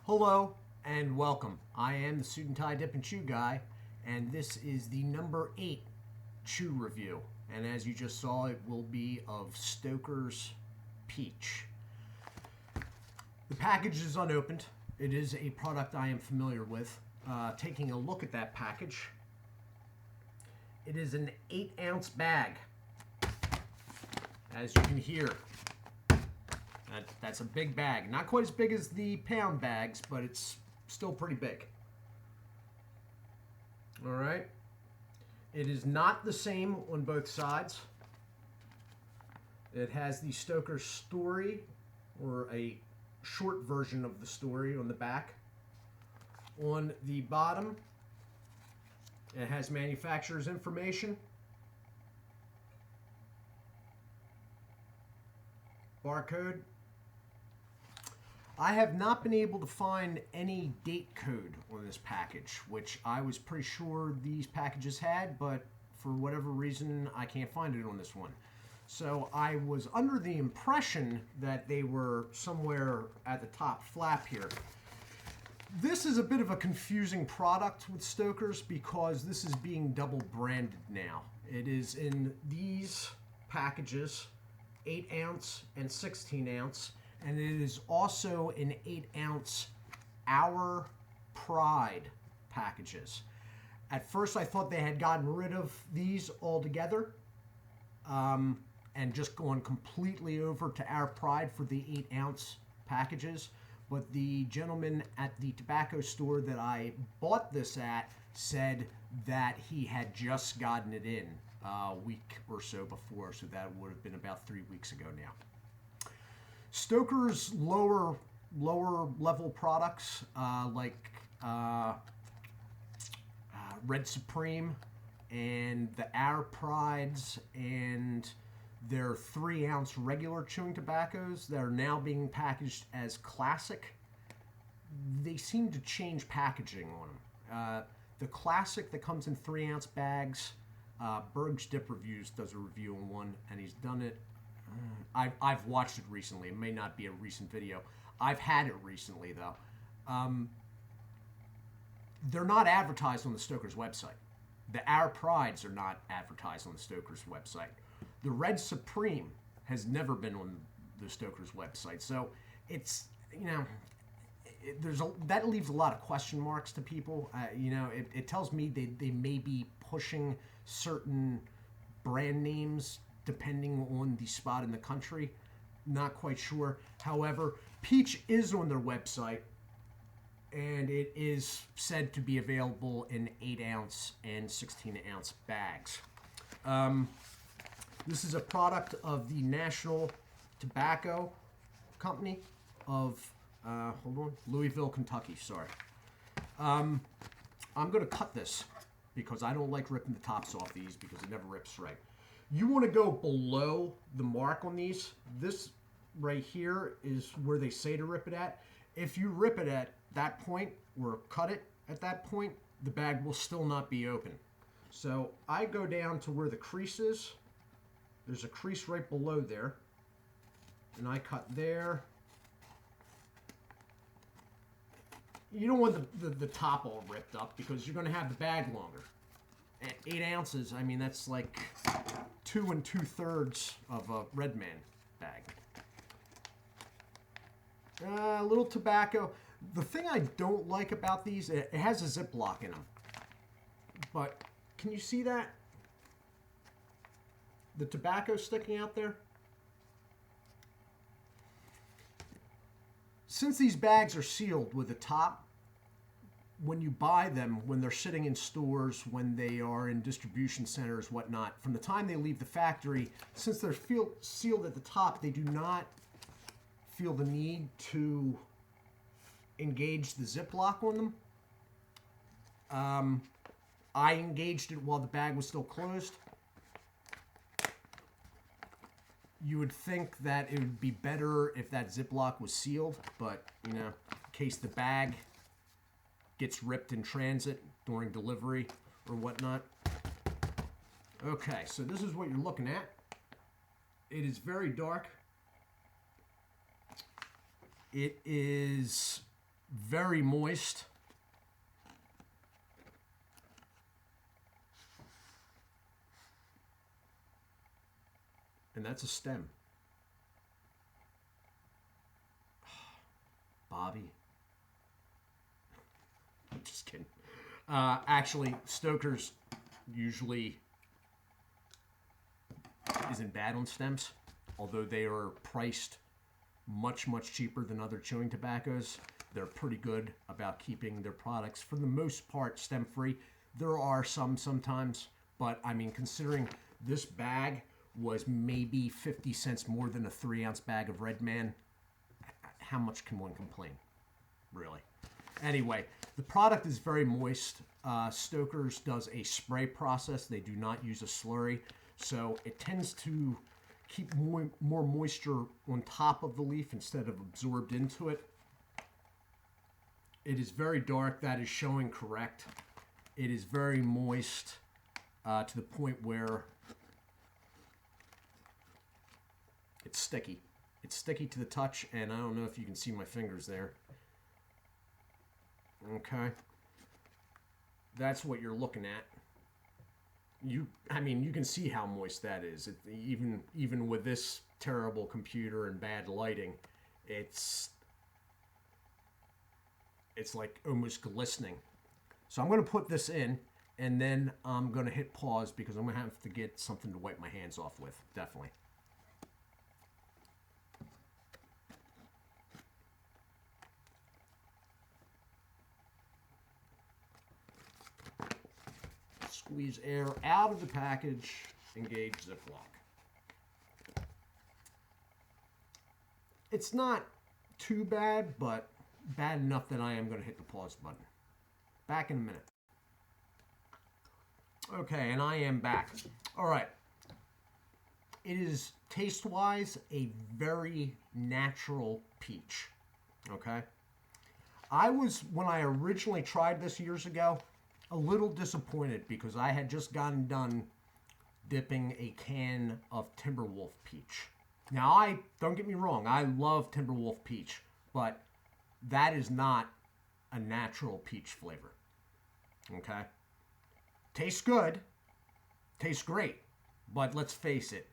Hello and welcome. I am the Suit&Tie Dip&Chew guy, and this is the number 8 chew review. And as you just saw, it will be of Stoker's Peach. The package is unopened. It is a product I am familiar with. Taking a look at that package, it is an 8-ounce bag. As you can hear, that's a big bag. Not quite as big as the pound bags, but it's still pretty big. All right. It is not the same on both sides. It has the Stoker story, or a short version of the story on the back. On the bottom, it has manufacturer's information, barcode. I have not been able to find any date code on this package, which I was pretty sure these packages had, but for whatever reason, I can't find it on this one. So I was under the impression that they were somewhere at the top flap here. This is a bit of a confusing product with Stoker's because this is being double branded now. It is in these packages, 8-ounce and 16-ounce. And it is also in 8-ounce Our Pride packages. At first, I thought they had gotten rid of these altogether and just gone completely over to Our Pride for the 8-ounce packages. But the gentleman at the tobacco store that I bought this at said that he had just gotten it in a week or so before, so that would have been about 3 weeks ago now. Stoker's lower level products like Red Supreme and the Our Prides and their 3-ounce regular chewing tobaccos that are now being packaged as classic, they seem to change packaging on them. The classic that comes in 3-ounce bags, Berg's Dip Reviews does a review on one, and he's done it. I've watched it recently. It may not be a recent video. I've had it recently, though. They're not advertised on the Stoker's website. The Our Prides are not advertised on the Stoker's website. The Red Supreme has never been on the Stoker's website. So it's, that leaves a lot of question marks to people. It tells me they may be pushing certain brand names depending on the spot in the country. Not quite sure. However, Peach is on their website, and it is said to be available in 8-ounce and 16-ounce bags. This is a product of the National Tobacco Company of, Louisville, Kentucky, sorry. I'm going to cut this because I don't like ripping the tops off these because it never rips right. You want to go below the mark on these. This right here is where they say to rip it at. If you rip it at that point or cut it at that point, the bag will still not be open. So I go down to where the crease is. There's a crease right below there. And I cut there. You don't want the top all ripped up because you're going to have the bag longer. At 8 ounces, I mean, that's like 2 2/3 of a Red Man bag. A little tobacco. The thing I don't like about these, it has a Ziploc in them. But can you see that? The tobacco sticking out there? Since these bags are sealed with the top, when you buy them, when they're sitting in stores, when they are in distribution centers, whatnot, from the time they leave the factory, since they're sealed at the top, they do not feel the need to engage the Ziploc on them. I engaged it while the bag was still closed. You would think that it would be better if that Ziploc was sealed, but, in case the bag gets ripped in transit during delivery or whatnot. Okay, so this is what you're looking at. It is very dark. It is very moist. And that's a stem. Bobby. I'm just kidding. Actually, Stoker's usually isn't bad on stems, although they are priced much, much cheaper than other chewing tobaccos. They're pretty good about keeping their products, for the most part, stem-free. There are some sometimes, but I mean, considering this bag was maybe 50 cents more than a 3-ounce bag of Red Man, how much can one complain, really? Anyway, the product is very moist. Stoker's does a spray process. They do not use a slurry, so it tends to keep more moisture on top of the leaf instead of absorbed into it. It is very dark. That is showing correct. It is very moist to the point where it's sticky. It's sticky to the touch, and I don't know if you can see my fingers there. Okay. That's what you're looking at. I mean, you can see how moist that is. Even with this terrible computer and bad lighting, it's like almost glistening. So I'm going to put this in, and then I'm going to hit pause because I'm going to have to get something to wipe my hands off with, definitely. Squeeze air out of the package, engage Ziploc. It's not too bad, but bad enough that I am going to hit the pause button. Back in a minute. Okay, and I am back. All right. It is, taste-wise, a very natural peach. Okay? I was, when I originally tried this years ago, a little disappointed because I had just gotten done dipping a can of Timberwolf peach. Now, don't get me wrong, I love Timberwolf peach, but that is not a natural peach flavor. Okay? Tastes good, tastes great, but let's face it,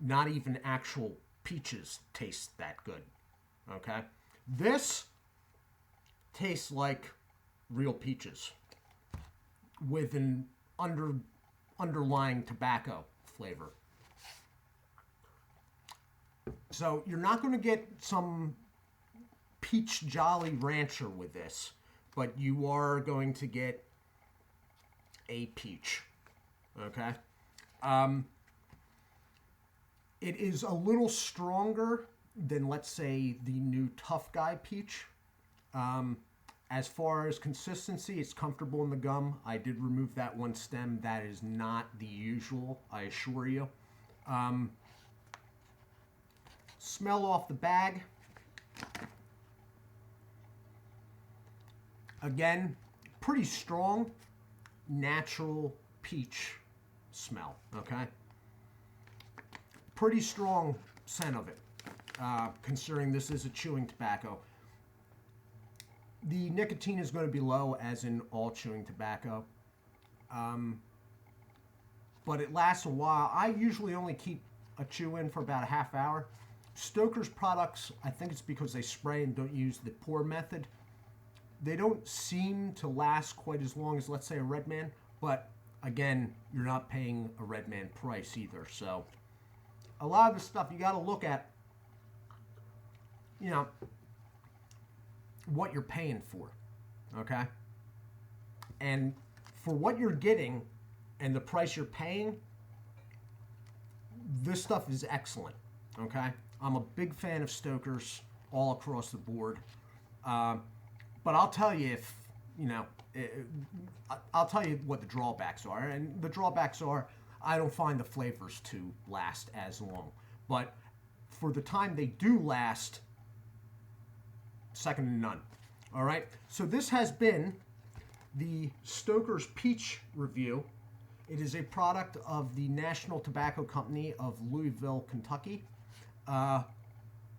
not even actual peaches taste that good. Okay? This tastes like real peaches with an underlying tobacco flavor. So you're not going to get some peach Jolly Rancher with this, but you are going to get a peach. Okay? It is a little stronger than, let's say, the new Tough Guy peach. As far as consistency, it's comfortable in the gum. I did remove that one stem. That is not the usual, I assure you. Smell off the bag. Again, pretty strong, natural peach smell, okay? Pretty strong scent of it, considering this is a chewing tobacco. The nicotine is going to be low, as in all chewing tobacco. But it lasts a while. I usually only keep a chew in for about a half hour. Stoker's products, I think it's because they spray and don't use the pour method. They don't seem to last quite as long as, let's say, a Red Man. But, again, you're not paying a Red Man price either. So, a lot of the stuff you got to look at, you know, what you're paying for, okay? And for what you're getting and the price you're paying, this stuff is excellent, okay? I'm a big fan of Stoker's all across the board. But I'll tell you if, you know, I'll tell you what the drawbacks are. And the drawbacks are I don't find the flavors to last as long. But for the time they do last, second to none. All right, so this has been the Stoker's Peach review. It is a product of the National Tobacco Company of Louisville, Kentucky.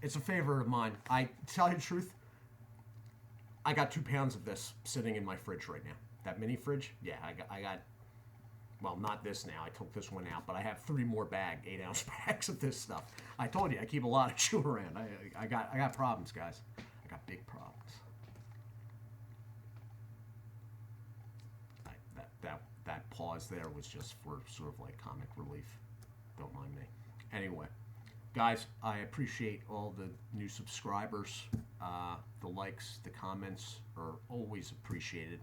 It's a favorite of mine. I tell you the truth, I got 2 pounds of this sitting in my fridge right now. That mini fridge, yeah, I got. Well, not this now. I took this one out, but I have 3 more 8-ounce bags of this stuff. I told you I keep a lot of chew around. I got problems, guys. I got big problems. That pause there was just for sort of like comic relief. Don't mind me. Anyway, guys, I appreciate all the new subscribers. The likes, the comments are always appreciated.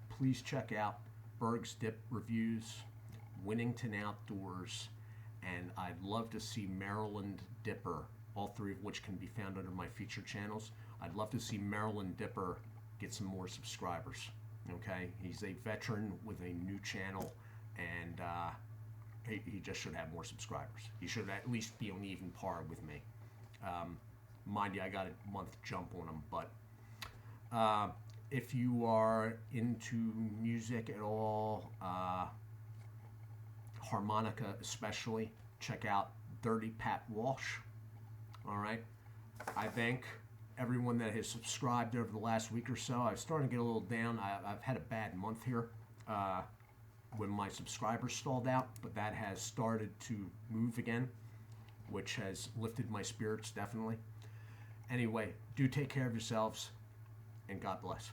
Please check out Berg's Dip Reviews, Winnington Outdoors, and I'd love to see Maryland Dipper, all 3 of which can be found under my feature channels. I'd love to see Maryland Dipper get some more subscribers. Okay, he's a veteran with a new channel, and he just should have more subscribers. He should at least be on even par with me. Mind you, I got a month jump on him, but if you are into music at all, harmonica especially, check out Dirty Pat Walsh. All right, I thank everyone that has subscribed over the last week or so. I was starting to get a little down. I've had a bad month here when my subscribers stalled out, but that has started to move again, which has lifted my spirits definitely. Anyway, do take care of yourselves, and God bless.